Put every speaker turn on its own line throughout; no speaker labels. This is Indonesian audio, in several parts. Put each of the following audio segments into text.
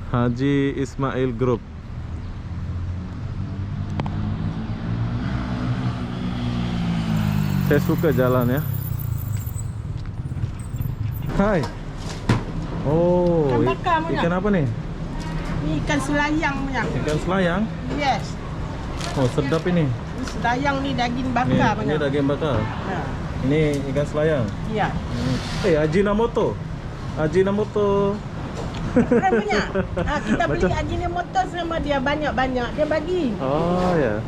Haji Ismail Group. Saya suka jalan ya. Hai. Oh,
Ikan bakar punya.
ikan apa nih?
Ini ikan selayang punya.
Ikan selayang.
Yes.
Oh, sedap ini.
Ini selayang ni daging
Ini,
bakar
ini
punya.
daging bakar.
Ya.
Ini ikan selayang.
Iya.
Ajinomoto. Ajinomoto.
Keren punya. Kita beli
Macam-
Ajinomoto sama dia banyak-banyak. Dia bagi.
Oh ya.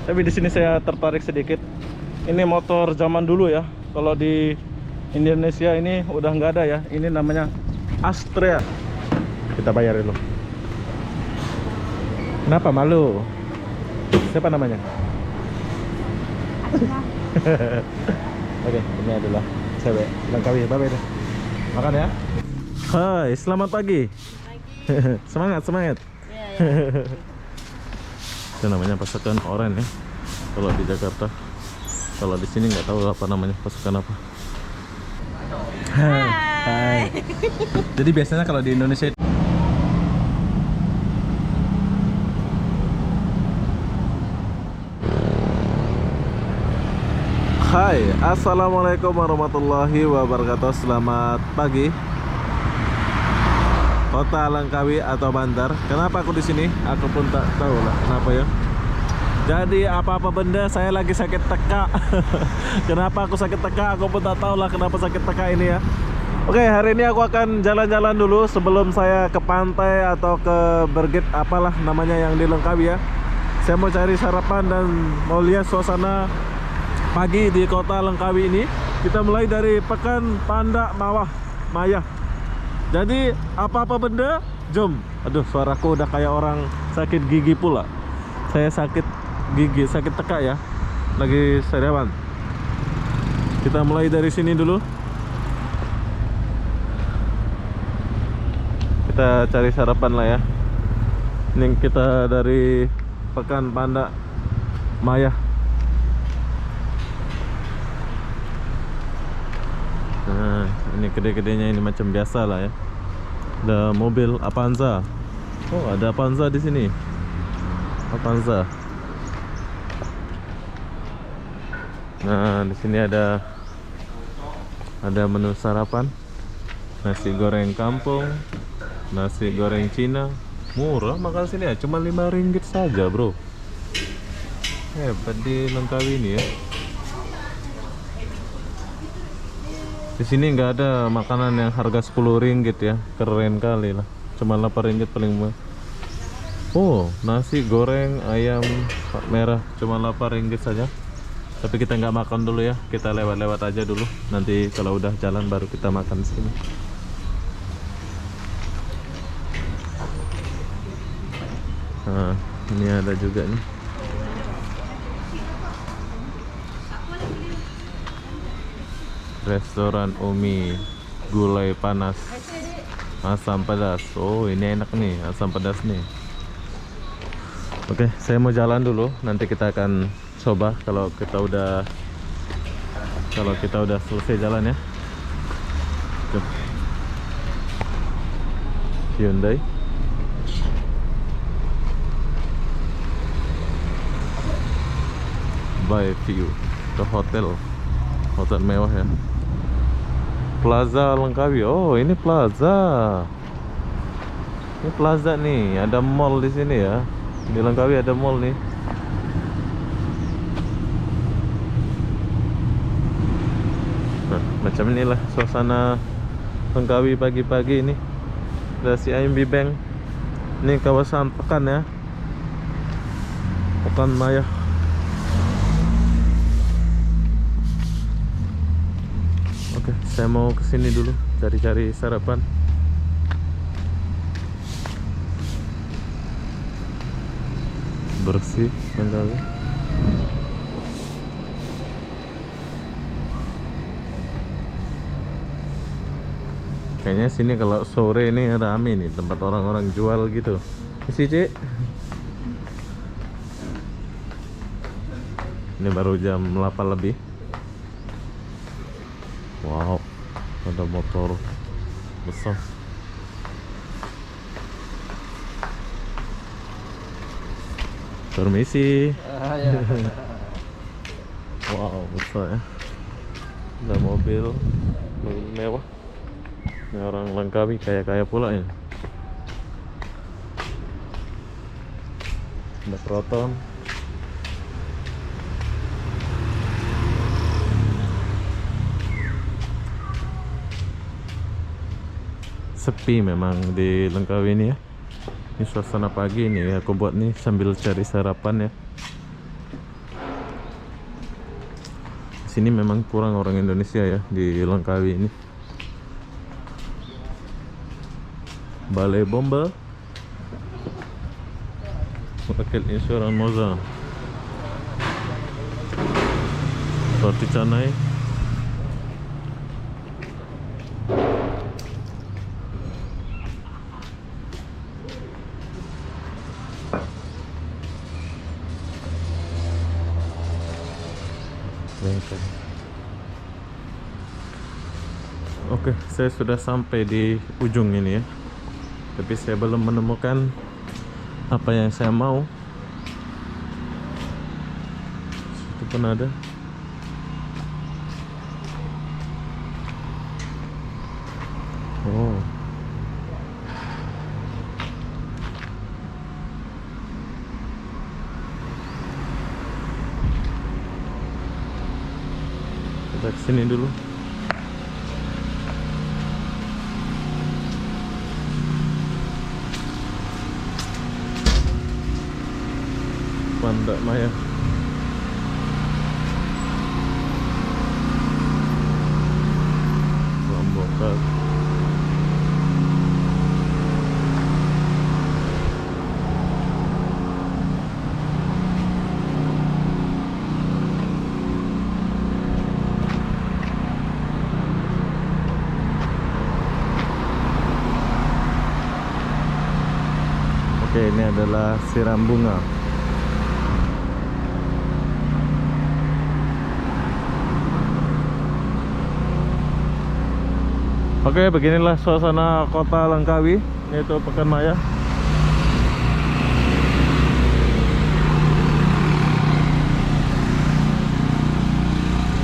Tapi di sini saya tertarik sedikit. Ini motor zaman dulu ya. Kalau di Indonesia ini udah nggak ada ya. Ini namanya Astrea. Kita bayar dulu. Kenapa malu? Siapa namanya? Oke, ini adalah cewek Langkawi. Bye-bye deh. Makan ya. Hai, selamat pagi. Semangat, semangat. Itu namanya pasukan oranye ya. Kalau di Jakarta. Kalau di sini nggak tahu apa namanya pasukan apa. Hai. Jadi biasanya kalau di Indonesia Hai, assalamualaikum warahmatullahi wabarakatuh. Selamat pagi. Kota Langkawi atau Bantar. Kenapa aku di sini? Aku pun tak tahu lah kenapa ya. Jadi apa-apa benda saya lagi sakit teka. Kenapa aku sakit teka? Aku pun tak tahu lah kenapa sakit teka ini ya. Oke, hari ini aku akan jalan-jalan dulu sebelum saya ke pantai atau ke Bergit apalah namanya yang di Langkawi ya. Saya mau cari sarapan dan mau lihat suasana pagi di kota Langkawi ini. Kita mulai dari Pekan Panda Maya. Jadi apa-apa benda, jom. Aduh, suaraku udah kayak orang sakit gigi pula. Saya sakit gigi, sakit teka ya. Lagi sariawan. Kita mulai dari sini dulu. Kita cari sarapan lah ya. Ini kita dari Pekan Panda Maya. Nah, ini gede-gedenya ini macam biasa lah ya. Ada mobil Avanza. Oh, ada Avanza di sini. Avanza. Nah, di sini ada menu sarapan. Nasi goreng kampung, nasi goreng Cina. Murah makan sini ya, cuma 5 ringgit saja, bro. Hebat di Langkawi ini ya. Di sini nggak ada makanan yang harga 10 ringgit ya. Keren kali lah. Cuma 8 ringgit paling murah. Oh, nasi goreng ayam merah cuma 8 ringgit saja. Tapi kita nggak makan dulu ya. Kita lewat-lewat aja dulu. Nanti kalau udah jalan baru kita makan di sini. Nah, ini ada juga nih. Restoran Umi, gulai panas, asam pedas. Oh, ini enak nih, asam pedas nih. Oke, saya mau jalan dulu. Nanti kita akan coba kalau kita udah selesai jalan ya. Tuh. Hyundai. By View ke hotel mewah ya. Plaza Langkawi. Oh, ini plaza. Ini plaza nih, ada mall di sini ya. Di Langkawi ada mall nih. Nah, macam inilah suasana Langkawi pagi-pagi ini. Ada CIMB Bank. Ini kawasan Pekan ya. Pekan Maya. Oke, saya mau kesini dulu cari-cari sarapan. Bersih Langkawi. Kayaknya sini kalau sore ini rame nih, tempat orang-orang jual gitu. Isi, Cik. Ini baru jam 8 lebih. Wow, ada motor besar. Permisi.
Ya.
Wow, besar ya. Ada mobil mewah. Ini orang Langkawi kaya-kaya pula ya. Ada Proton. Sepi memang di Langkawi ini ya. Ini suasana pagi nih aku buat nih sambil cari sarapan ya. Sini memang kurang orang Indonesia ya di Langkawi ini. Balai Bomba, Wakil Insuran Moza, Roti Canai, bengkel. Oke, saya sudah sampai di ujung ini ya. Tapi saya belum menemukan apa yang saya mau. Itu pun ada. Oh. Kita kesini dulu. Pandak Maya. Lombok. Oke, ini adalah siram bunga. Oke, beginilah suasana kota Langkawi, yaitu Pekanmaya.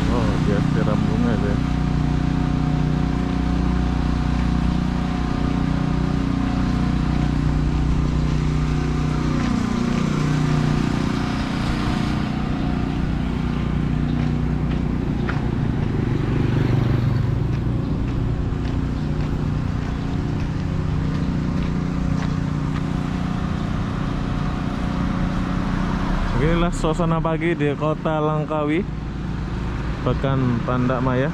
Oh, dia siram bunga itu ya. Beginilah suasana pagi di kota Langkawi, Pekan Pandak Maya.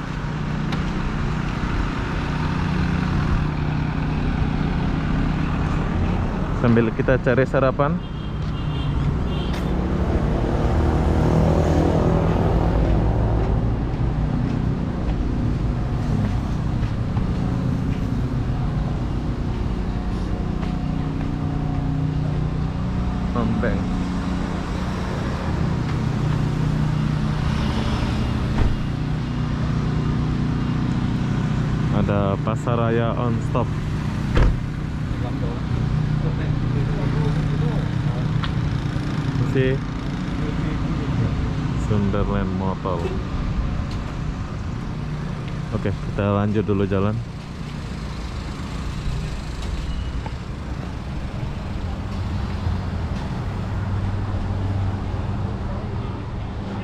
Sambil kita cari sarapan. Ompeng. Ada pasar raya on stop. Si Sunderland Motor. Oke, kita lanjut dulu jalan.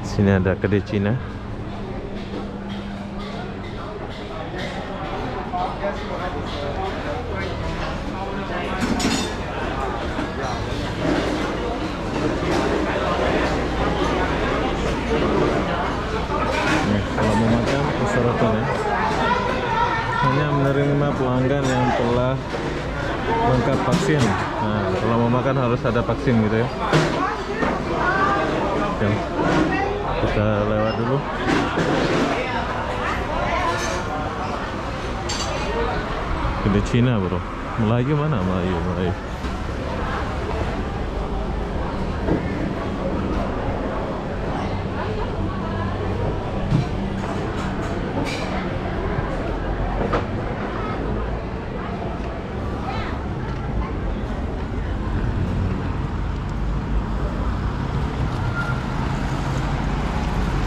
Sini ada kedai Cina. Kalau mau makan persyaratan ya, hanya menerima pelanggan yang telah lengkap vaksin. Nah, kalau mau makan harus ada vaksin gitu ya. Oke, kita lewat dulu. Kedai Cina bro. Melayu mana? Melayu.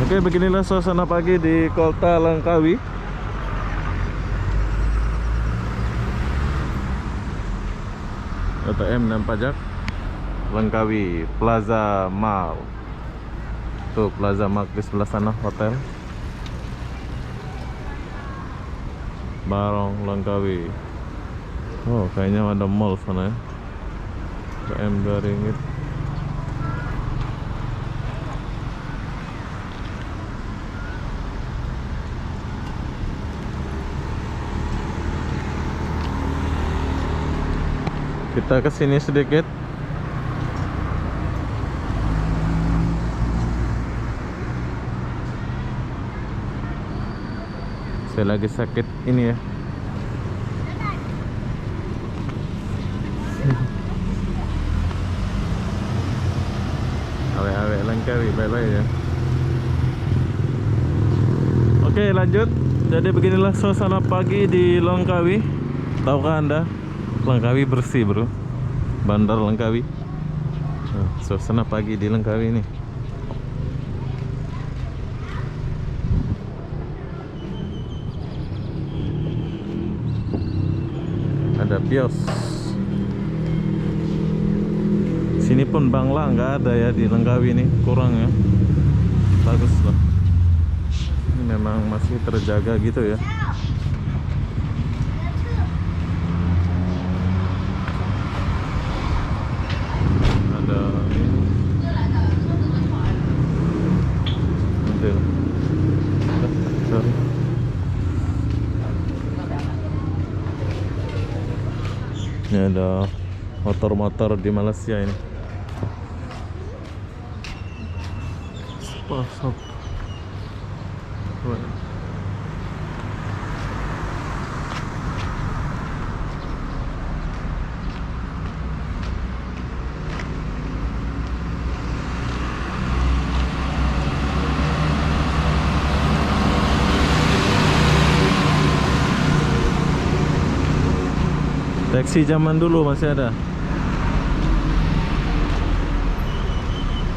Oke, beginilah suasana pagi di Kota Langkawi. ATM dan pajak Langkawi Plaza Mall. Tuh Plaza Mall di sebelah sana hotel. Barong Langkawi. Oh, kayaknya ada mall sana ya. ATM 2 ringgit. Kita ke sini sedikit. Saya lagi sakit ini ya. Awe-awe Langkawi, bye-bye ya. Oke, lanjut. Jadi beginilah suasana pagi di Langkawi. Tahukah Anda? Langkawi bersih, bro. Bandar Langkawi. Nah, suasana pagi di Langkawi ini. Ada bios. Sini pun Bangla nggak ada ya di Langkawi ini, kurang ya. Bagus loh. Ini memang masih terjaga gitu ya. Ini ada motor-motor di Malaysia ini. Spasop. Taksi zaman dulu masih ada.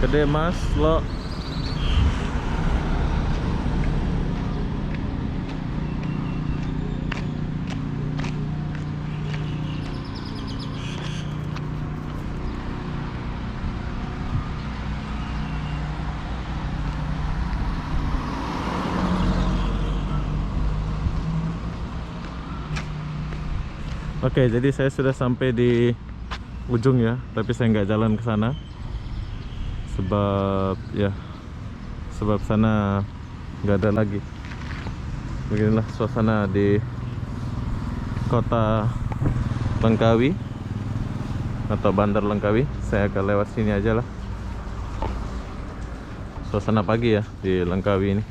Gede Mas lo. Oke, jadi saya sudah sampai di ujung ya, tapi saya nggak jalan ke sana sebab sana nggak ada lagi. Beginilah suasana di Kota Langkawi atau Bandar Langkawi. Saya akan lewat sini aja lah. Suasana pagi ya di Langkawi ini.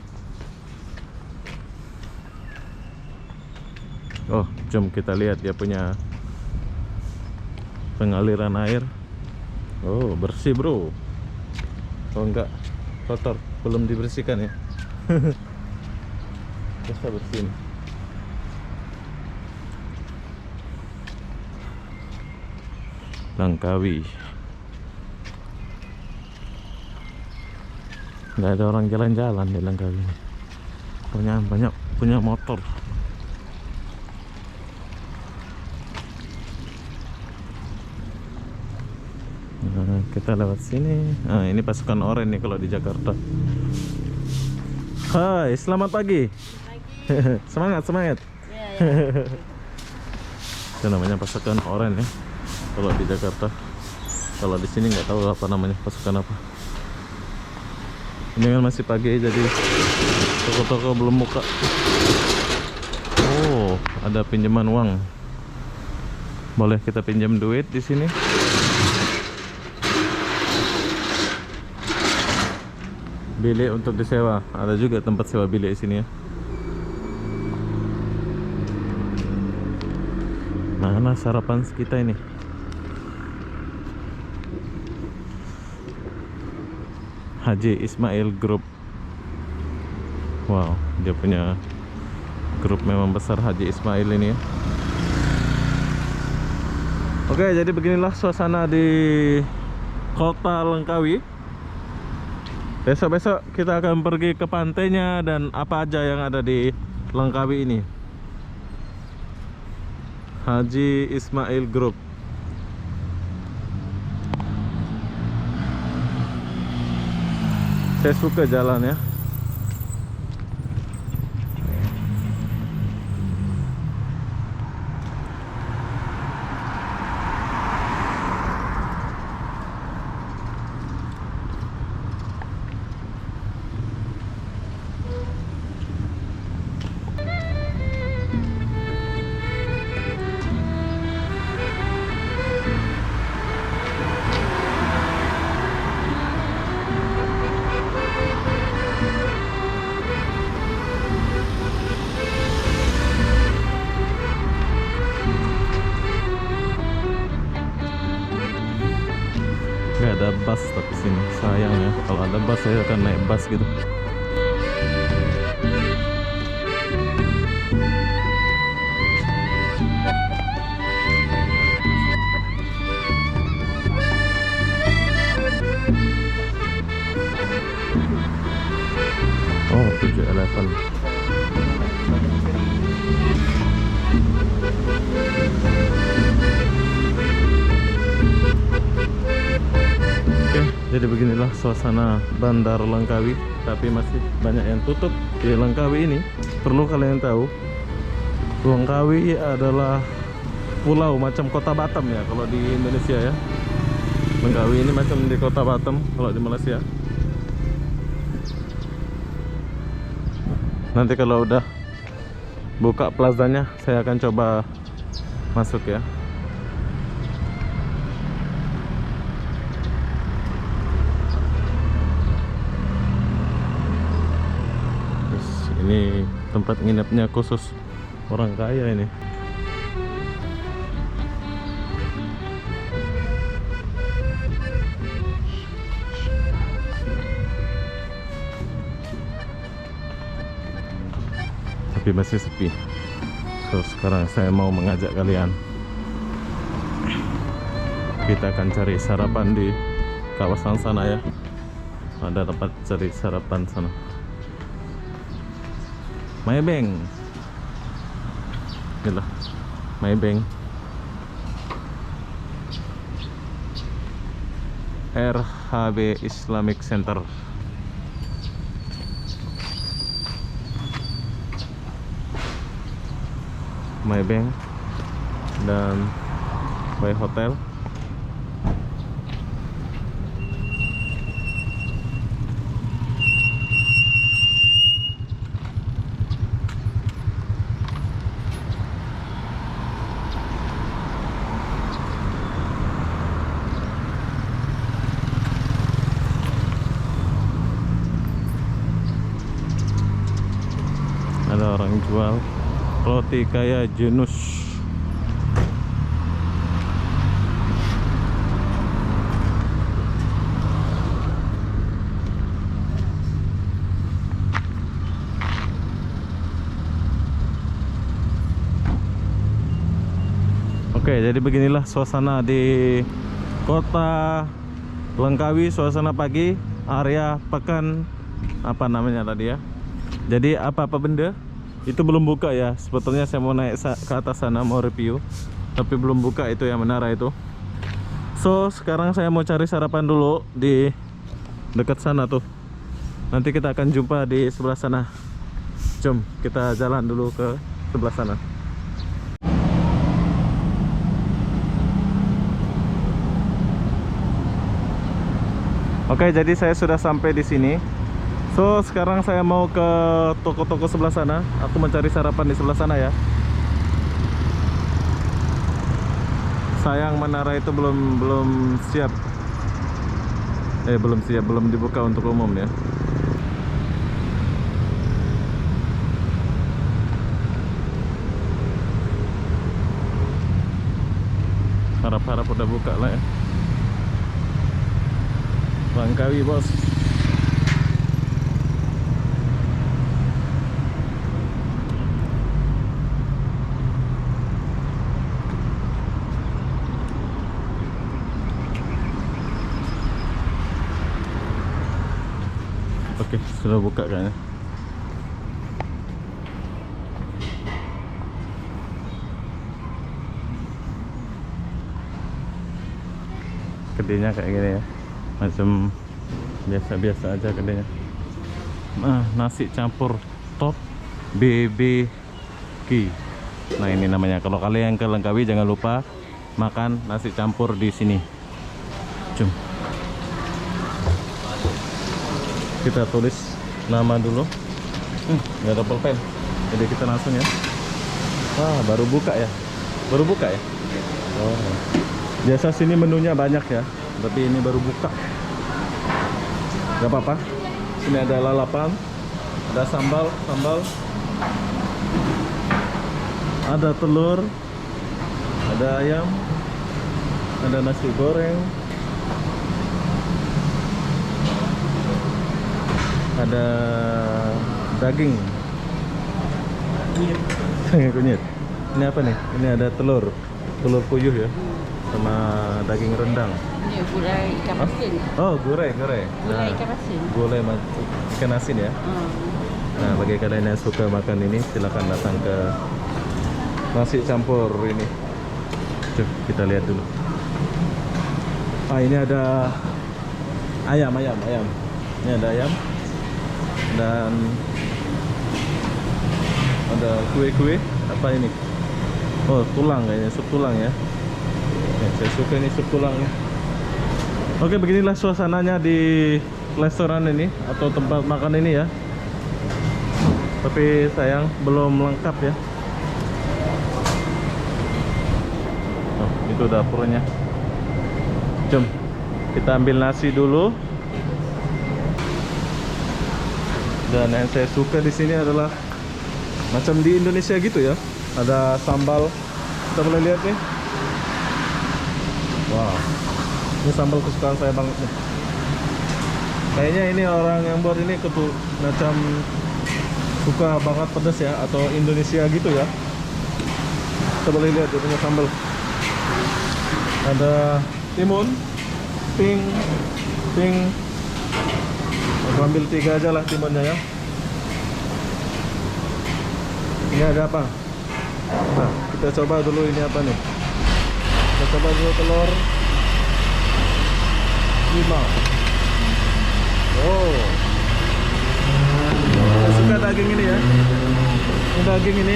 Oh, jom kita lihat dia punya pengaliran air. Oh, bersih bro. Oh enggak, kotor, belum dibersihkan ya. Bisa bersih nih. Langkawi. Nggak ada orang jalan-jalan di Langkawi. Banyak punya motor. Nah, kita lewat sini. Nah, ini pasukan oranye nih kalau di Jakarta. Hai, selamat pagi. Semangat. Itu namanya pasukan oranye ya, kalau di Jakarta. Kalau di sini nggak tahu apa namanya, pasukan apa. Ini kan masih pagi jadi toko-toko belum buka. Oh, ada pinjaman uang. Boleh kita pinjam duit di sini. Bilik untuk disewa, ada juga tempat sewa bilik di sini ya. Mana sarapan kita ini? Haji Ismail Group. Wow, dia punya grup memang besar, Haji Ismail ini ya. Oke, jadi beginilah suasana di Kota Langkawi. Besok-besok kita akan pergi ke pantainya dan apa aja yang ada di Langkawi ini. Haji Ismail Group. Saya suka jalan ya. Gak ada bus tapi sini sayang ya. Kalau ada bus saya akan naik bus gitu. Oh 7-Eleven. Jadi beginilah suasana Bandar Langkawi, tapi masih banyak yang tutup di Langkawi ini. Perlu kalian tahu, Langkawi adalah pulau macam kota Batam ya kalau di Indonesia ya. Langkawi ini macam di kota Batam kalau di Malaysia. Nanti kalau udah buka plazanya, saya akan coba masuk ya. Ini tempat nginepnya khusus orang kaya ini. Tapi masih sepi. So sekarang saya mau mengajak kalian. Kita akan cari sarapan di kawasan sana ya. Ada tempat cari sarapan sana. Maybank. Inilah Maybank. RHB Islamic Center. Maybank dan Way Hotel. Ada orang jual roti kayak Junus. Oke, jadi beginilah suasana di kota Langkawi, suasana pagi, area pekan apa namanya tadi ya. Jadi apa-apa benda itu belum buka ya. Sebetulnya saya mau naik ke atas sana mau review, tapi belum buka itu yang menara itu. So sekarang saya mau cari sarapan dulu di dekat sana tuh. Nanti kita akan jumpa di sebelah sana. Jom kita jalan dulu ke sebelah sana. Oke, jadi saya sudah sampai di sini. So sekarang saya mau ke toko-toko sebelah sana. Aku mencari sarapan di sebelah sana ya. Sayang menara itu belum siap. Belum dibuka untuk umum ya. Harap-harap udah buka lah ya. Langkawi bos. Oke, sudah buka kayaknya. Kedainya kayak gini ya, macam biasa-biasa aja kedainya. Nah, nasi campur top BBQ. Nah, ini namanya. Kalau kalian ke Langkawi jangan lupa makan nasi campur di sini. Jom. Kita tulis nama dulu. Nggak ada pulpen, jadi kita langsung ya. Wah, baru buka ya? Baru buka ya? Oh. Biasa sini menunya banyak ya, tapi ini baru buka. Gak apa-apa. Sini ada lalapan, ada sambal, ada telur, ada ayam, ada nasi goreng, ada daging, kunyit. Ini apa nih? Ini ada telur puyuh ya, sama daging rendang.
Ini gulai ikan masin.
Oh, gulai.
Gulai ikan masin.
Gulai ikan asin ya. Nah, bagi kalian yang suka makan ini, silakan datang ke nasi campur ini. Coba kita lihat dulu. Ini ada ayam. Ini ada ayam dan ada kue-kue. Apa ini? Oh, tulang kayaknya, sup tulang ya. Saya suka ini sup tulang ya. Oke, beginilah suasananya di restoran ini atau tempat makan ini ya. Tapi sayang belum lengkap ya. Oh, itu dapurnya. Jom kita ambil nasi dulu. Dan yang saya suka di sini adalah macam di Indonesia gitu ya. Ada sambal. Kita boleh lihat nih. Wow. Ini sambal kesukaan saya banget nih. Kayaknya ini orang yang buat ini macam suka banget pedas ya, atau Indonesia gitu ya. Kita boleh lihat dia punya sambal. Ada timun, pink. Aku ambil 3 aja lah timunnya ya. Ini ada apa? Nah, kita coba dulu ini apa nih. Kita coba dulu telur 5. Oh, saya suka daging ini ya. Ini daging ini,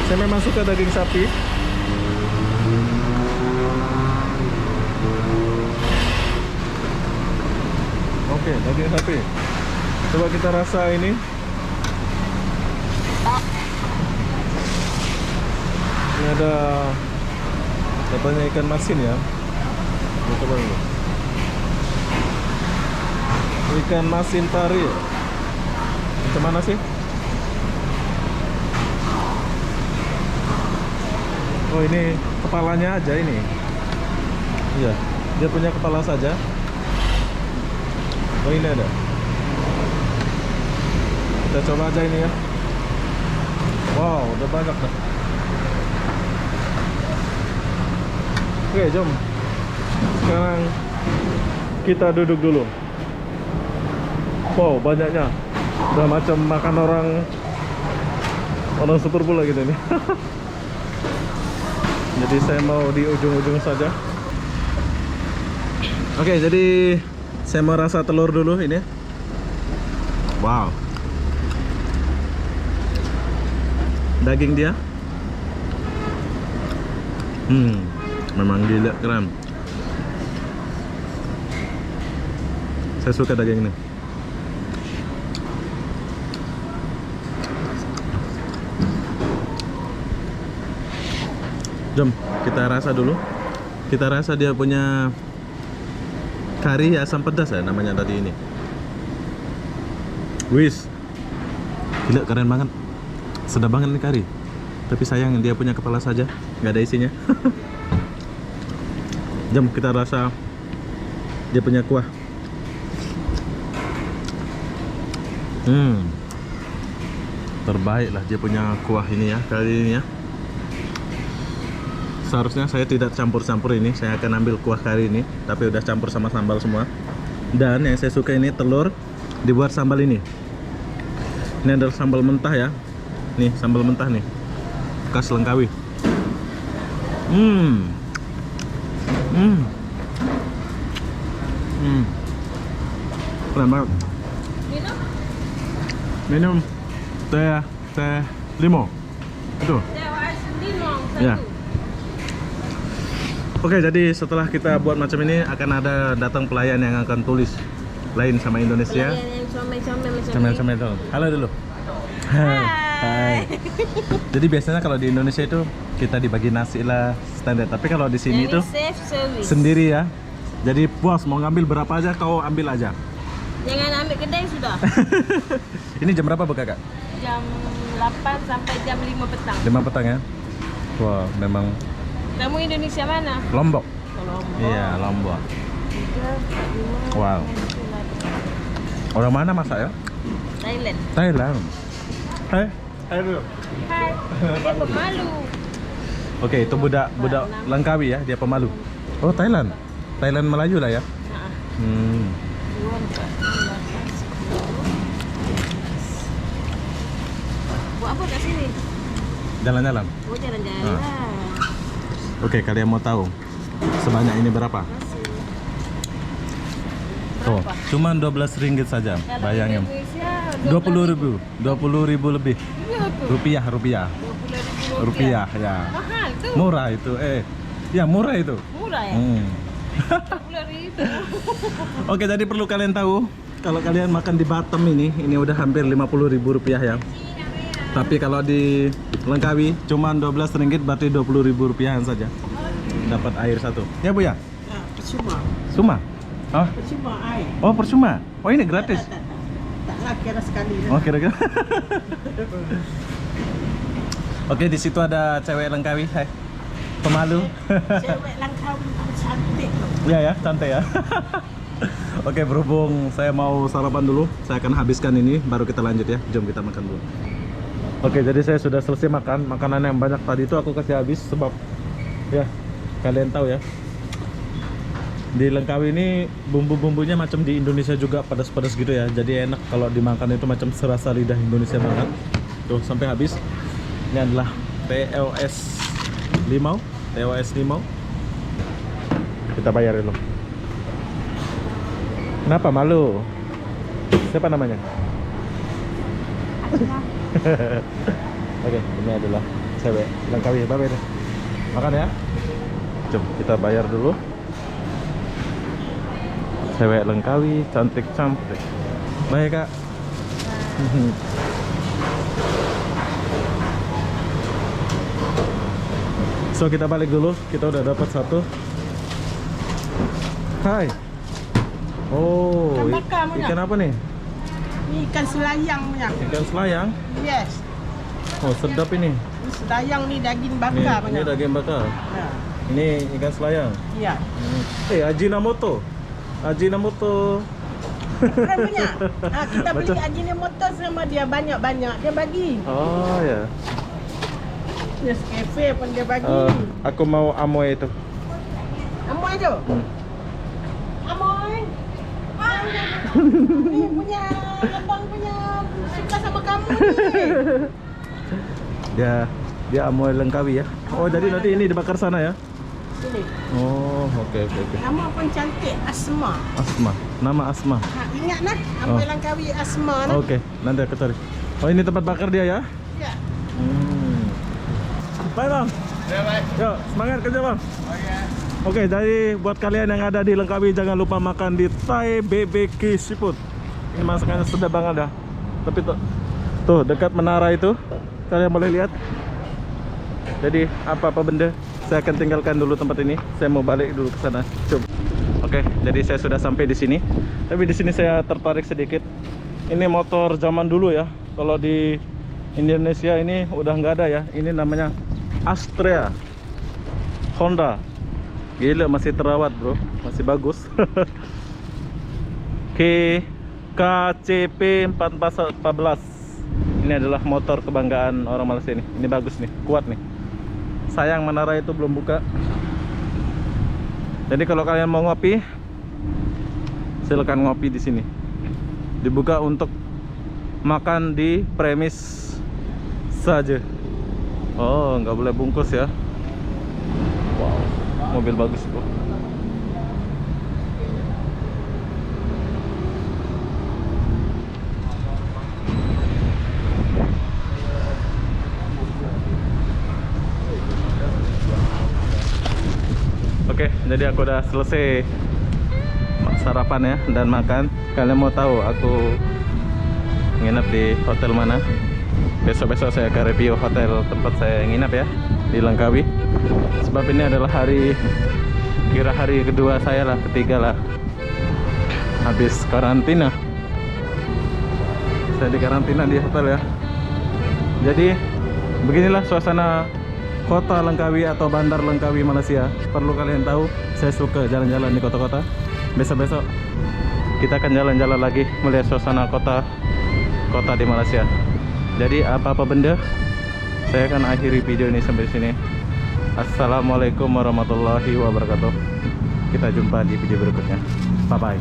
saya memang suka daging sapi. Oke, daging sapi. Coba kita rasa ini. Ini ada katanya ikan masin ya. Kita coba dulu. Ikan masin pari. Macam mana sih? Oh, ini kepalanya aja ini. Iya, dia punya kepala saja. Oh, ini ada. Kita coba aja ini ya. Wow, udah banyak dah. Oke, jom. Sekarang kita duduk dulu. Wow, banyaknya. Udah macam makan orang super bola gitu nih. Jadi saya mau di ujung-ujung saja. Oke, jadi saya mau rasa telur dulu ini. Wow. Daging dia. Memang gila keren. Saya suka daging ini. Jom kita rasa dulu. Kita rasa dia punya kari asam pedas ya namanya tadi ini. Wis, gila keren banget. Sedap banget nih kari. Tapi sayang dia punya kepala saja, nggak ada isinya. Jom kita rasa dia punya kuah. Terbaik lah dia punya kuah ini ya kali ini ya. Seharusnya saya tidak campur-campur ini. Saya akan ambil kuah kari ini, tapi udah campur sama sambal semua. Dan yang saya suka ini telur dibuat sambal ini. Ini adalah sambal mentah ya. Nih, sambal mentah nih. Khas Langkawi. Keren banget. Minum teh limo. Itu. Ya. Oke, jadi setelah kita buat macam ini akan ada datang pelayan yang akan tulis lain sama Indonesia. Comel-comel dulu. Halo dulu. Hai. Jadi biasanya kalau di Indonesia itu kita dibagi nasi lah standar, tapi kalau di sini itu sendiri ya. Jadi puas mau ngambil berapa aja kau ambil aja.
Jangan ambil kedai sudah.
Ini jam berapa buka, Kak?
Jam 8 sampai jam 5 petang.
5 petang ya. Wah, memang.
Kamu Indonesia mana?
Lombok.
Lombok.
Iya, Lombok.
3, 5,
Wow. Orang mana masak ya?
Thailand.
Thailand. Hai. Hai dulu.
Hai. Dia pemalu.
Oke, itu budak Langkawi ya, dia pemalu. Oh, Thailand. Thailand Melayu lah ya.
Nah, 2, 4, 10. Buat apa kat sini?
Jalan-jalan.
Oh, jalan-jalan.
Ah. Oke, kalian mau tahu sebanyak ini berapa? Oh, cuma 12 ringgit saja. Bayangin. 20.000 lebih. Rupiah.
20.000
Rupiah ya.
Mahal tuh.
Murah itu. Ya murah itu.
Murah ya? 20.000.
Oke, jadi perlu kalian tahu kalau kalian makan di Batam ini udah hampir 50.000 rupiah ya. Tapi kalau di Langkawi cuma 12 ringgit, berarti 20.000 rupiahan saja. Dapat air satu. Ya Bu ya?
Ya, percuma.
Suma? Oh,
Percuma air.
oh percuma. Oh ini gratis.
Taklah kira sekali.
Oh kira-kira. Oke, di situ ada cewek Langkawi. Hai. Pemalu.
Cewek Langkawi cantik loh.
Iya ya, santai ya. Oke, berhubung saya mau sarapan dulu, saya akan habiskan ini baru kita lanjut ya. Jom kita makan dulu. Oke, jadi saya sudah selesai makan. Makanan yang banyak tadi itu aku kasih habis sebab ya, kalian tahu ya. Di Langkawi ini bumbu-bumbunya macam di Indonesia juga, pedas-pedas gitu ya. Jadi enak kalau dimakan itu macam serasa lidah Indonesia banget. Tuh, sampai habis. Ini adalah TOS Limau. TOS Limau. Kita bayar dulu. Kenapa malu? Siapa namanya? Oke, ini adalah cewek Langkawi. Bye-bye deh. Makan ya. Jom kita bayar dulu. Cewek Langkawi, cantik-cantik. Baik Kak. So kita balik dulu. Kita udah dapat satu. Hai. Oh,
Ikan bakar punya.
ikan apa nih?
Ini ikan selayang punya.
Ikan selayang.
Yes.
Oh, sedap ini.
Ini selayang ni daging
Nih,
bakar punya.
ini daging bakar.
Ya.
Ini ikan selayang.
Ya.
Ajinomoto. Ajinomoto.
Keren punya. Kita beli Ajinomoto sama dia banyak-banyak. Dia bagi.
Oh ya.
Nescafe pun dia bagi.
Aku mau amoy itu.
Amoy tu. Amoy. Ni punya abang punya suka sama kamu ni.
Dia amoy Langkawi ya. Oh, jadi nanti ini dibakar sana ya.
Sini.
Oh, oke.
Nama pun cantik, Asma.
Asma. Nama Asma.
Ingat nah, Amoy Langkawi Asma nah.
Oke, nanti aku cari. Oh, ini tempat bakar dia ya.
Ya.
Bye bang.
Ya baik.
Yuk, semangat kerja bang.
Oke.
Oke, jadi buat kalian yang ada di Langkawi jangan lupa makan di Thai BBQ Seafood. Ini masakannya sedap banget dah. Tapi tuh dekat menara itu kalian boleh lihat. Jadi apa-apa benda saya akan tinggalkan dulu tempat ini. Saya mau balik dulu ke sana. Coba. Oke, jadi saya sudah sampai di sini. Tapi di sini saya tertarik sedikit. Ini motor zaman dulu ya. Kalau di Indonesia ini udah nggak ada ya. Ini namanya Astrea Honda. Gila, masih terawat bro, masih bagus. KCP 414. Ini adalah motor kebanggaan orang Malaysia ini. Ini bagus nih, kuat nih. Sayang menara itu belum buka. Jadi kalau kalian mau ngopi, silakan ngopi di sini.
dibuka untuk makan di premis saja. Oh, nggak boleh bungkus ya. Wow, mobil bagus bro. Oke, jadi aku udah selesai sarapan ya dan makan. Kalian mau tahu aku nginep di hotel mana? Besok-besok saya akan review hotel tempat saya nginep ya di Langkawi. Sebab ini adalah hari kedua saya lah, ketiga lah habis karantina. Saya di karantina di hotel ya. Jadi beginilah suasana kota Langkawi atau Bandar Langkawi, Malaysia. Perlu kalian tahu, saya suka jalan-jalan di kota-kota. Besok-besok kita akan jalan-jalan lagi melihat suasana kota di Malaysia. Jadi apa-apa benda, saya akan akhiri video ini sampai sini. Assalamualaikum warahmatullahi wabarakatuh. Kita jumpa di video berikutnya. Bye bye.